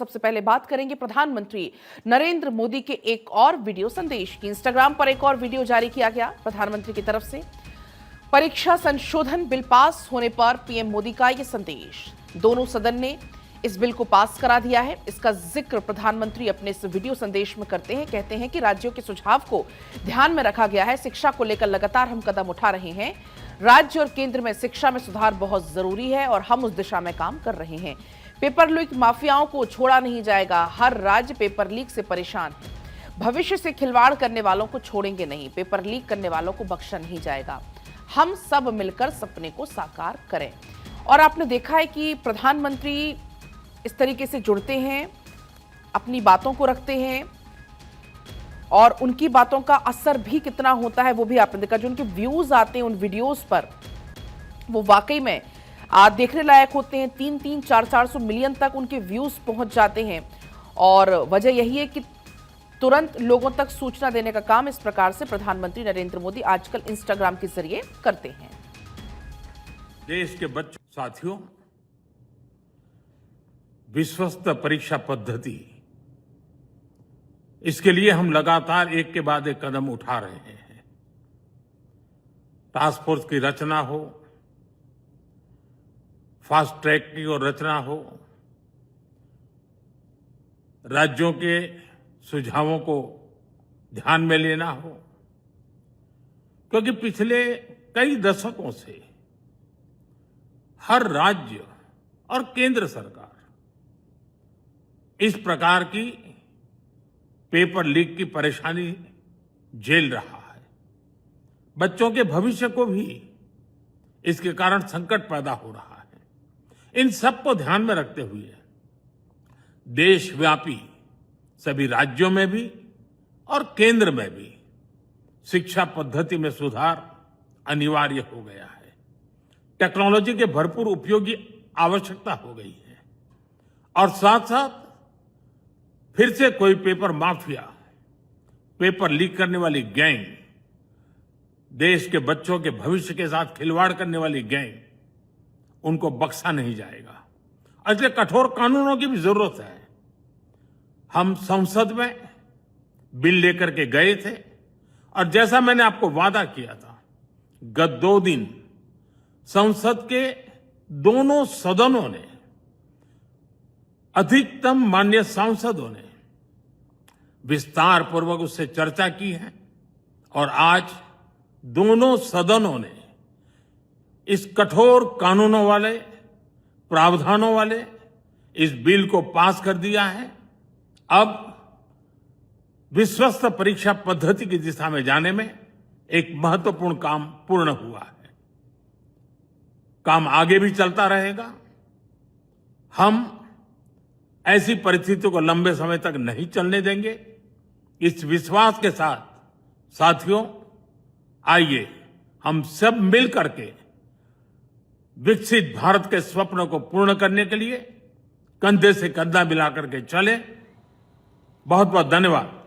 सबसे पहले बात करेंगे प्रधानमंत्री नरेंद्र मोदी के एक और वीडियो संदेश की। इंस्टाग्राम पर एक और वीडियो जारी किया गया प्रधानमंत्री की तरफ से। परीक्षा संशोधन बिल पास होने पर पीएम मोदी का यह संदेश। दोनों सदन ने इस बिल को पास करा दिया है। इसका जिक्र प्रधानमंत्री अपने इस वीडियो संदेश में करते हैं। कहते हैं कि राज्यों के सुझाव को ध्यान में रखा गया है। शिक्षा को लेकर लगातार हम कदम उठा रहे हैं। राज्य और केंद्र में शिक्षा में सुधार बहुत जरूरी है और हम उस दिशा में काम कर रहे हैं। पेपर लीक माफियाओं को छोड़ा नहीं जाएगा। हर राज्य पेपर लीक से परेशान है। भविष्य से खिलवाड़ करने वालों को छोड़ेंगे नहीं। पेपर लीक करने वालों को बख्शा नहीं जाएगा। हम सब मिलकर सपने को साकार करें। और आपने देखा है कि प्रधानमंत्री इस तरीके से जुड़ते हैं, अपनी बातों को रखते हैं और उनकी बातों का असर भी कितना होता है वो भी आपने देखा। जो उनके व्यूज आते हैं उन वीडियोस पर, वो वाकई में देखने लायक होते हैं। 300-400 मिलियन तक उनके व्यूज पहुंच जाते हैं और वजह यही है कि तुरंत लोगों तक सूचना देने का काम इस प्रकार से प्रधानमंत्री नरेंद्र मोदी आजकल इंस्टाग्राम के जरिए करते हैं। देश के बच्चों, साथियों, विश्वस्त परीक्षा पद्धति, इसके लिए हम लगातार एक के बाद एक कदम उठा रहे हैं। टास्क फोर्स की रचना हो, फास्ट ट्रैक की और रचना हो, राज्यों के सुझावों को ध्यान में लेना हो, क्योंकि पिछले कई दशकों से हर राज्य और केंद्र सरकार इस प्रकार की पेपर लीक की परेशानी झेल रहा है। बच्चों के भविष्य को भी इसके कारण संकट पैदा हो रहा है। इन सब को ध्यान में रखते हुए देशव्यापी सभी राज्यों में भी और केंद्र में भी शिक्षा पद्धति में सुधार अनिवार्य हो गया है। टेक्नोलॉजी के भरपूर उपयोग की आवश्यकता हो गई है और साथ साथ फिर से कोई पेपर माफिया, पेपर लीक करने वाली गैंग, देश के बच्चों के भविष्य के साथ खिलवाड़ करने वाली गैंग, उनको बख्शा नहीं जाएगा। इसलिए कठोर कानूनों की भी जरूरत है। हम संसद में बिल लेकर के गए थे और जैसा मैंने आपको वादा किया था, गत 2 दिन संसद के दोनों सदनों ने, अधिकतम माननीय सांसदों ने विस्तार पूर्वक उससे चर्चा की है और आज दोनों सदनों ने इस कठोर कानूनों वाले, प्रावधानों वाले इस बिल को पास कर दिया है। अब विश्वस्त परीक्षा पद्धति की दिशा में जाने में एक महत्वपूर्ण काम पूर्ण हुआ है। काम आगे भी चलता रहेगा। हम ऐसी परिस्थितियों को लंबे समय तक नहीं चलने देंगे। इस विश्वास के साथ साथियों, आइए हम सब मिल करके विकसित भारत के स्वप्न को पूर्ण करने के लिए कंधे से कंधा मिलाकर के चलें। बहुत बहुत धन्यवाद।